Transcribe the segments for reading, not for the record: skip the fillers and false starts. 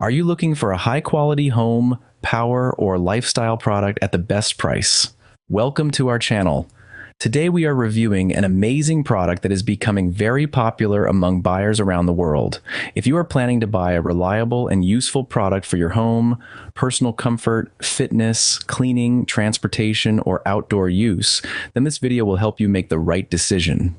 Are you looking for a high-quality home, power, or lifestyle product at the best price? Welcome to our channel. Today we are reviewing an amazing product that is becoming very popular among buyers around the world. If you are planning to buy a reliable and useful product for your home, personal comfort, fitness, cleaning, transportation, or outdoor use, then this video will help you make the right decision.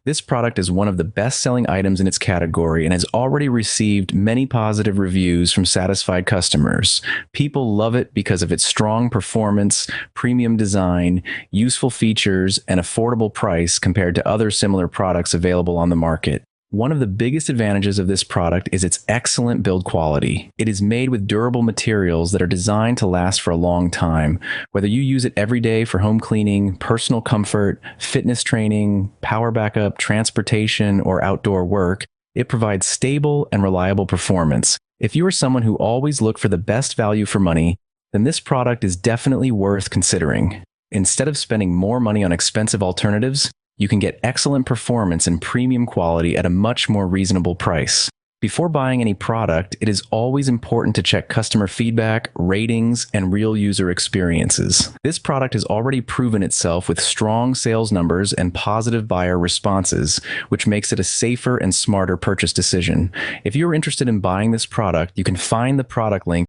This product is one of the best-selling items in its category and has already received many positive reviews from satisfied customers. People love it because of its strong performance, premium design, useful features, and affordable price compared to other similar products available on the market. One of the biggest advantages of this product is its excellent build quality. It is made with durable materials that are designed to last for a long time. Whether you use it every day for home cleaning, personal comfort, fitness training, power backup, transportation, or outdoor work, it provides stable and reliable performance. If you are someone who always looks for the best value for money, then this product is definitely worth considering. Instead of spending more money on expensive alternatives, you can get excellent performance and premium quality at a much more reasonable price. Before buying any product, it is always important to check customer feedback, ratings, and real user experiences. This product has already proven itself with strong sales numbers and positive buyer responses, which makes it a safer and smarter purchase decision. If you're interested in buying this product, you can find the product link